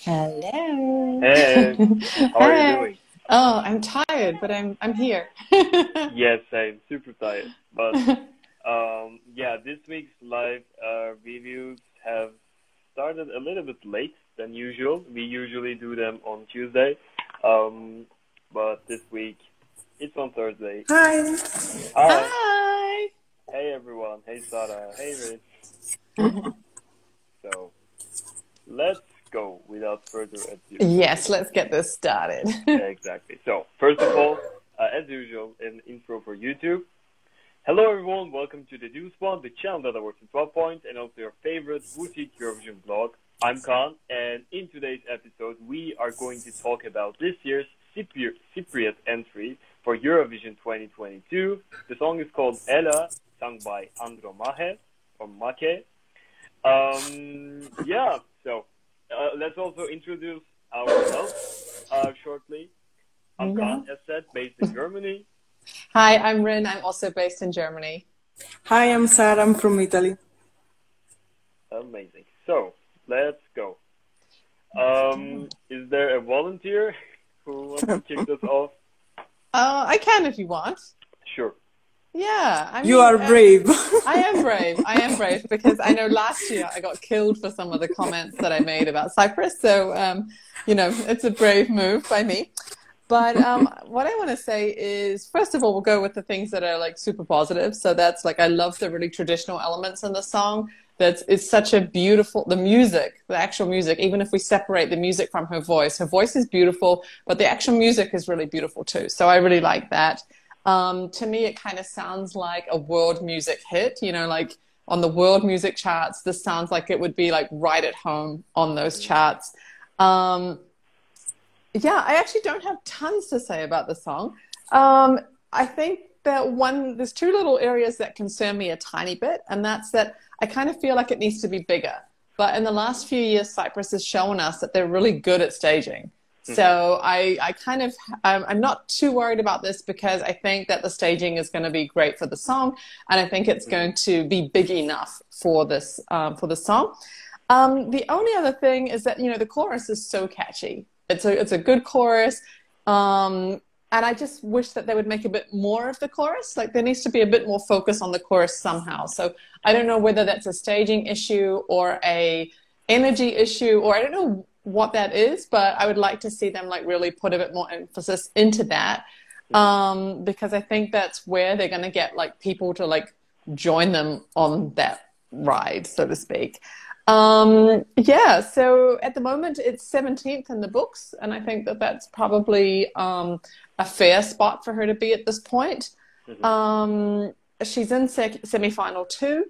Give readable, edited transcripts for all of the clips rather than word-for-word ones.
Hello. Hey, how are you Hi. doing? Oh, I'm tired, but I'm here. Yes, I'm super tired. But yeah, this week's live reviews have started a little bit late than usual. We usually do them on Tuesday, um, but this week it's on Thursday. Hi. Hi, Hi. hey everyone, hey Sarah, hey Rich. So let's go without further ado. Yes, let's get this started. Exactly. So first of all, as usual, an intro for YouTube. Hello everyone, welcome to the News One, the channel that works in 12 points and also your favorite boutique Eurovision blog. I'm Khan, and in today's episode we are going to talk about this year's Cypriot entry for Eurovision 2022. The song is called Ella, sung by Andromache or Make. Yeah, so let's also introduce ourselves shortly. I'm Yeah. Khan, as said, based in Germany. Hi, I'm Rin. I'm also based in Germany. Hi, I'm Sarah. I'm from Italy. Amazing. So, let's go. Is there a volunteer who wants to kick this off? I can if you want. Sure. Yeah, I You mean, are brave. I am brave. I am brave because I know last year I got killed for some of the comments that I made about Cyprus. So, it's a brave move by me. But what I want to say is, first of all, we'll go with the things that are like super positive. So that's like, I love the really traditional elements in the song. It's such a beautiful, the music, the actual music, even if we separate the music from her voice is beautiful, but the actual music is really beautiful too. So I really like that. To me, it kind of sounds like a world music hit, like on the world music charts, this sounds like it would be like right at home on those charts. Yeah, I actually don't have tons to say about the song. I think that there's two little areas that concern me a tiny bit, and that's that I kind of feel like it needs to be bigger. But in the last few years, Cyprus has shown us that they're really good at staging. So I'm not too worried about this because I think that the staging is going to be great for the song, and I think it's going to be big enough for this for the song. The only other thing is that the chorus is so catchy. It's a good chorus, and I just wish that they would make a bit more of the chorus. Like there needs to be a bit more focus on the chorus somehow. So I don't know whether that's a staging issue or a energy issue, or I don't know what that is, but I would like to see them like really put a bit more emphasis into that, because I think that's where they're going to get like people to like join them on that ride, so to speak. Yeah, so at the moment it's 17th in the books, and I think that that's probably a fair spot for her to be at this point. She's in semi-final 2.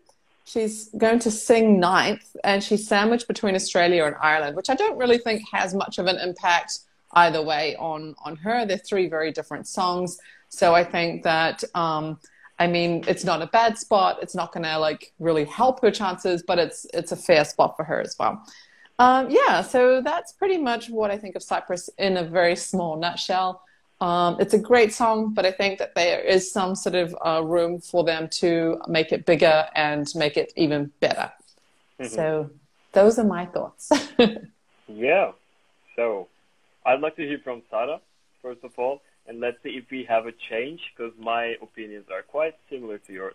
She's going to sing 9th, and she's sandwiched between Australia and Ireland, which I don't really think has much of an impact either way on her. They're 3 very different songs, so I think that it's not a bad spot. It's not going to like really help her chances, but it's a fair spot for her as well. Yeah, so that's pretty much what I think of Cyprus in a very small nutshell. It's a great song, but I think that there is some sort of room for them to make it bigger and make it even better. So those are my thoughts. Yeah. So, I'd like to hear from Sarah, first of all. And let's see if we have a change, because my opinions are quite similar to yours.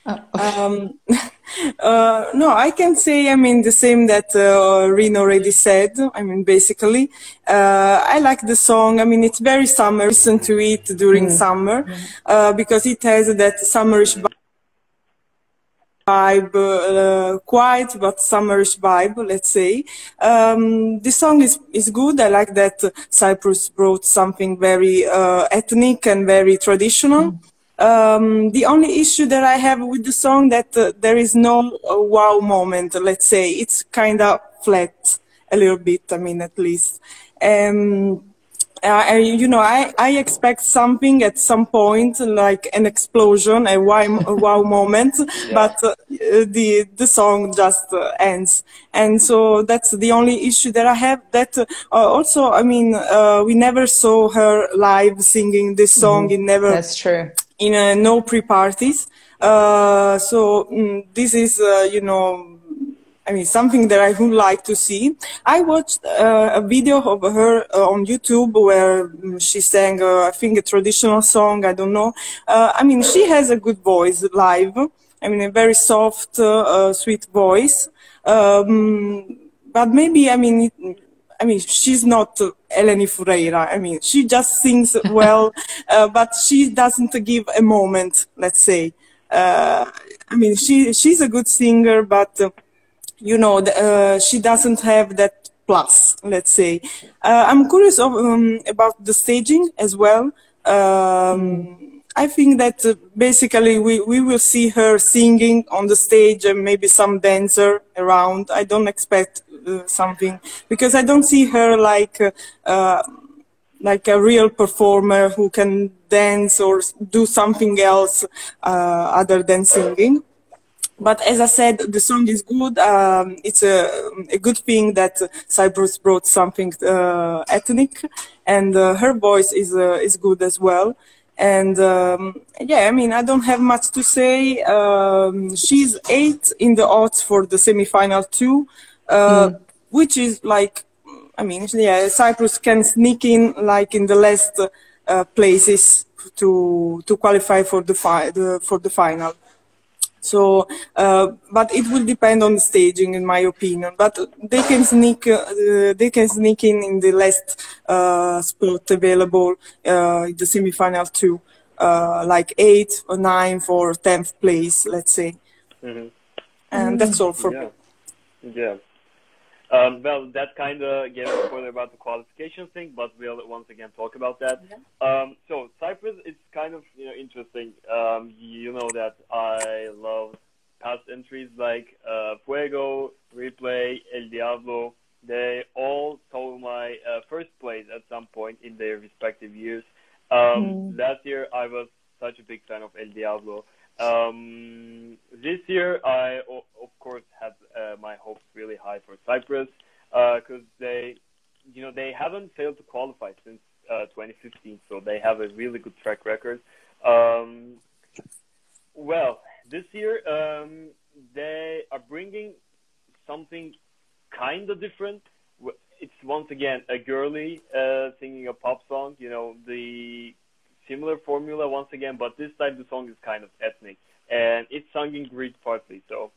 No, I can say, the same that Rin already said. Basically, I like the song. It's very summer. Listen to it during summer, because it has that summerish vibe, quiet but summerish vibe, let's say. The song is good. I like that Cyprus brought something very ethnic and very traditional. The only issue that I have with the song that there is no wow moment, let's say. It's kind of flat a little bit, at least. I expect something at some point, like an explosion, a wow moment, but the song just ends. And so that's the only issue that I have. That also, we never saw her live singing this song. That's true. In no pre-parties. So this is, I mean, something that I would like to see. I watched a video of her on YouTube where she sang, I think, a traditional song. I don't know. I mean, she has a good voice live. I mean, a very soft, sweet voice. But maybe, I mean, she's not Eleni Foureira. I mean, she just sings well, but she doesn't give a moment, let's say. I mean, she's a good singer, but you know, she doesn't have that plus, let's say. I'm curious about the staging as well. I think that basically we will see her singing on the stage and maybe some dancer around. I don't expect something, because I don't see her like a real performer who can dance or do something else other than singing. But as I said, the song is good. It's a good thing that Cyprus brought something ethnic, and her voice is good as well. And yeah, I mean, I don't have much to say. She's 8 in the odds for the semi-final too, which is like, I mean, yeah, Cyprus can sneak in like in the last places to qualify for the final. So, but it will depend on the staging, in my opinion. But they can sneak in the last spot available in the semi-final too, like 8 or 9 for 10th place, let's say. And that's all for me. Yeah. Well, that kind of gave a spoiler about the qualification thing, but we'll once again talk about that. So Cyprus, it's kind of interesting. You know that I love past entries like Fuego, Replay, El Diablo. They all stole my first place at some point in their respective years. Last year, I was such a big fan of El Diablo. This year, I of course had my hopes really high for Cyprus because they haven't failed to qualify since 2015, so they have a really good track record. Well, this year they are bringing something kind of different. It's once again a girly singing a pop song. The similar formula once again, but this time the song is kind of ethnic, and it's sung in Greek partly, so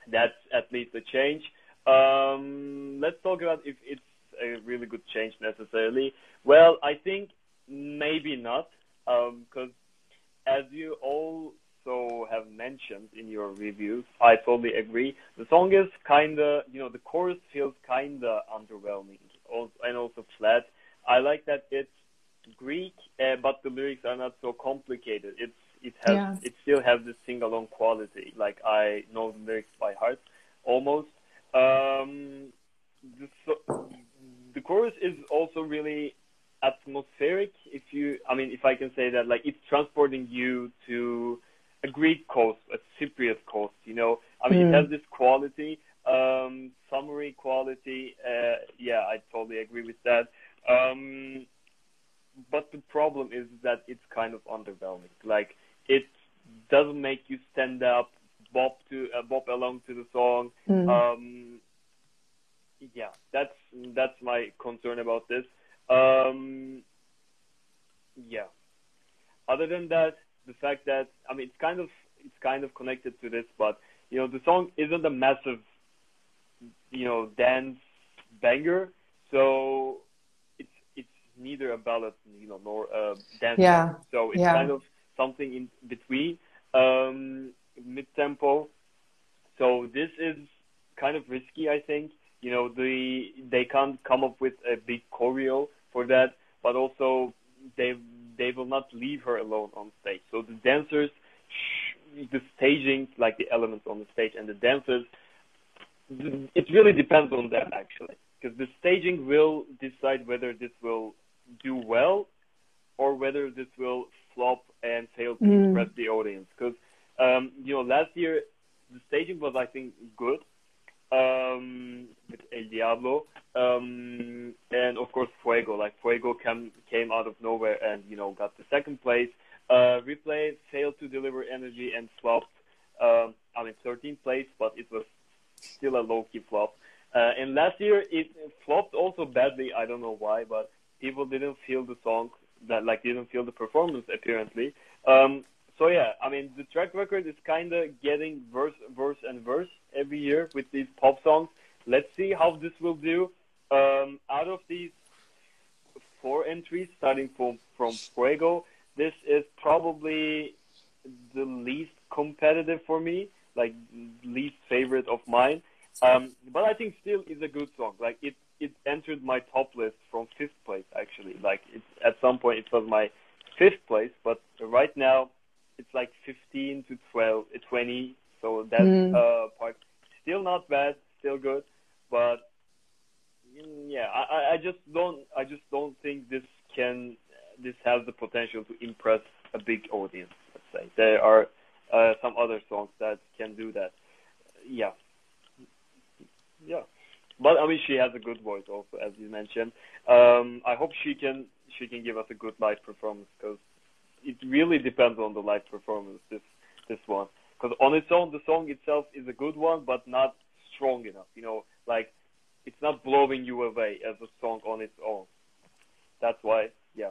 that's at least a change. Let's talk about if it's a really good change necessarily. Well, I think maybe not, because as you also have mentioned in your reviews, I totally agree. The song is kinda, the chorus feels kinda underwhelming, and also flat. I like that it's Greek, but the lyrics are not so complicated. It still has this sing-along quality. Like, I know the lyrics by heart, almost. The chorus is also really atmospheric. If I can say that, like, it's transporting you to a Greek coast, a Cypriot coast. It has this quality, summery quality. Yeah, I totally agree with that. But the problem is that it's kind of underwhelming. Like, it doesn't make you stand up, bop along to the song. Yeah, that's my concern about this. Yeah. Other than that, the fact that it's kind of connected to this, but the song isn't a massive dance banger, so it's neither a ballad nor a dance song. So it's kind of something in between, mid-tempo. So this is kind of risky, I think. They can't come up with a big choreo for that, but also they will not leave her alone on stage. So the dancers, the staging, like the elements on the stage, and the dancers, it really depends on them, actually, because the staging will decide whether this will do well or whether this will flop and fail to impress the audience. Because last year the staging was, I think, good with El Diablo, and of course Fuego. Like, Fuego came out of nowhere and got the second place. Replay failed to deliver energy and flopped. 13th place, but it was still a low-key flop. And last year it flopped also badly. I don't know why, but people didn't feel the song, didn't feel the performance apparently. So yeah, I mean the track record is kind of getting worse and worse every year with these pop songs. Let's see how this will do. Out of these 4 entries, starting from Fuego, this is probably the least competitive for me, like least favorite of mine. But I think still is a good song. Like it entered my top list from 5th place actually. Like at some point it was my 5th place, but right now it's like 15 to 20. So that part still not bad, still good, but yeah, I just don't think this has the potential to impress a big audience. Let's say there are some other songs that can do that. Yeah. But I mean, she has a good voice also, as you mentioned. I hope she can give us a good live performance, because it really depends on the live performance. This one, because on its own, the song itself is a good one, but not strong enough. You know, like it's not blowing you away as a song on its own. That's why, yeah.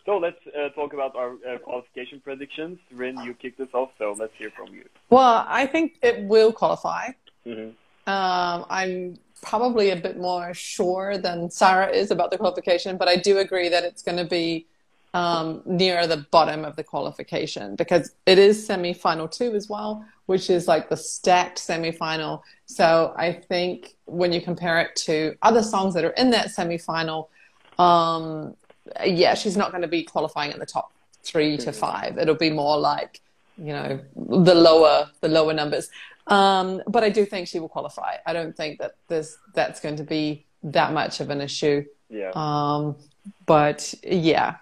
So let's talk about our qualification predictions. Rin, you kicked us off, so let's hear from you. Well, I think it will qualify. Mm-hmm. I'm probably a bit more sure than Sarah is about the qualification, but I do agree that it's going to be near the bottom of the qualification, because it is semi-final 2 as well, which is like the stacked semi-final. So I think when you compare it to other songs that are in that semi-final, yeah, she's not going to be qualifying in the top 3 to 5. It'll be more like, you know, the lower numbers. But I do think she will qualify. I don't think that that's going to be that much of an issue. Yeah. But yeah.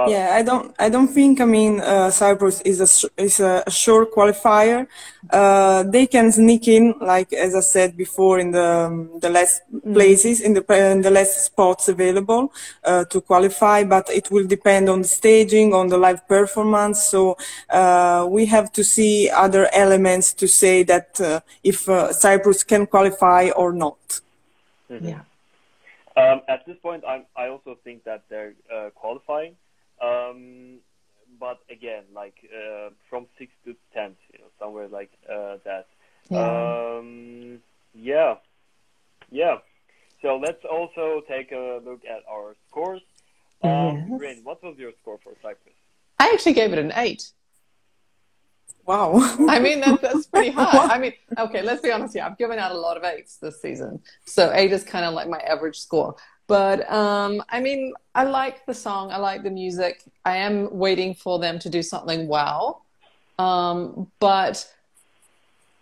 Yeah, I don't think. I mean, Cyprus is a sure qualifier. They can sneak in, like as I said before, in the last places, in the last spots available to qualify. But it will depend on the staging, on the live performance. So we have to see other elements to say that if Cyprus can qualify or not. Yeah. At this point, I also think that they're qualifying. But again, like from 6th to 10th, you know, somewhere like that. Yeah. So let's also take a look at our scores. Rin, what was your score for Cyprus? I actually gave it an 8. Wow. I mean, that's pretty high. I mean, okay, let's be honest here. I've given out a lot of 8s this season. So 8 is kind of like my average score. But, I mean, I like the song. I like the music. I am waiting for them to do something well. But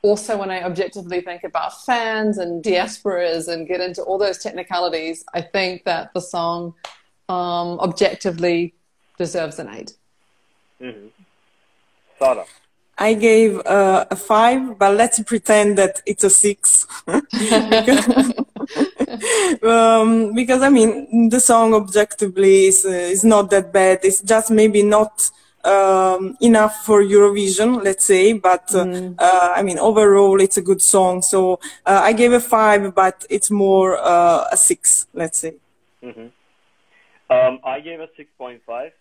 also when I objectively think about fans and diasporas and get into all those technicalities, I think that the song objectively deserves an 8. Mm-hmm. Sarah? I gave a 5, but let's pretend that it's a 6. Because I mean, the song objectively is not that bad. It's just maybe not enough for Eurovision, let's say. But I mean, overall, it's a good song. So I gave a 5, but it's more a 6, let's say. Mm-hmm. I gave a 6.5.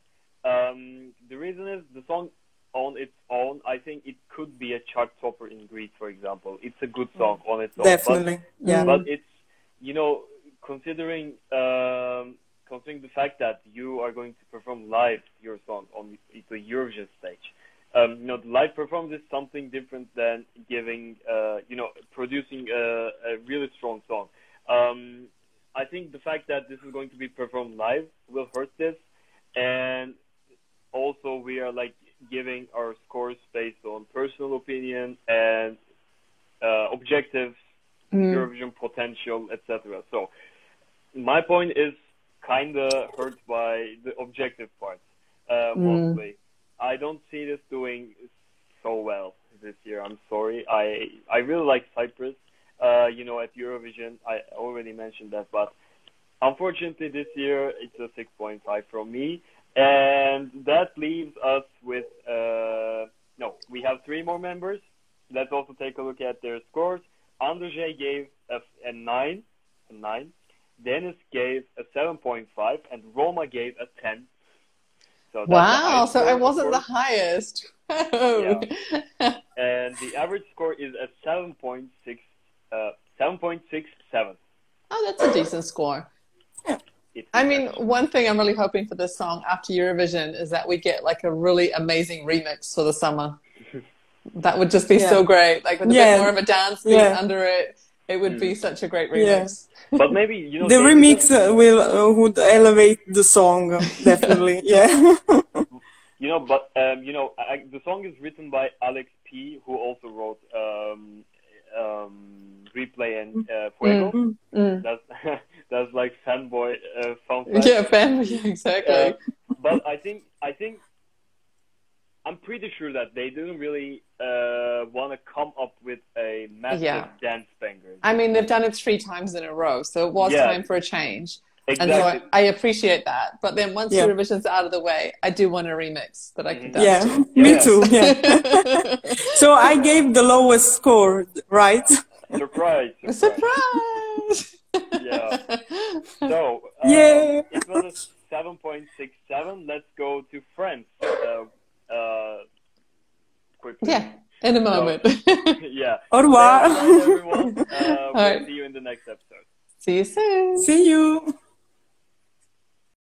The reason is the song on its own, I think it could be a chart topper in Greece, for example. It's a good song on its own. Definitely, yeah. But it's, you know, considering the fact that you are going to perform live your song on the Eurovision stage, you know, the live performance is something different than giving, you know, producing a really strong song. I think the fact that this is going to be performed live will hurt this, and also we are like giving our scores based on personal opinion and objectives, Eurovision potential, etc. So my point is kind of hurt by the objective part, mostly. I don't see this doing so well this year. I'm sorry. I really like Cyprus, you know, at Eurovision. I already mentioned that, but unfortunately this year it's a 6.5 from me. And that leaves us with, no, we have 3 more members. let's also take a look at their scores. Andromache gave a 9, Dennis gave a 7.5, and Roma gave a 10. So that's wow, so score, I wasn't the highest. Yeah. And the average score is a 7.67. Oh, that's a decent score. I mean, one thing I'm really hoping for this song after Eurovision is that we get like a really amazing remix for the summer. That would just be so great. Like with a bit more of a dance beat under it, it would be such a great remix. But maybe, you know, the remix would elevate the song, definitely. Yeah. You know, but the song is written by Alex P, who also wrote Replay and Fuego. That's like fanboy fun fact. Yeah, fanboy, yeah, exactly. But I think I'm pretty sure that they didn't really want to come up with a massive dance banger. I mean, they've done it 3 times in a row, so it was time for a change. Exactly. And so I appreciate that. But then once Eurovision's out of the way, I do want a remix that I can dance to. Me too. Yeah. So I gave the lowest score, right? Surprise! Yeah. So it was a 7.67. Let's go to France. Quickly. Yeah, in a moment. Yeah. Au revoir. Everyone. We'll see you in the next episode. See you soon. See you.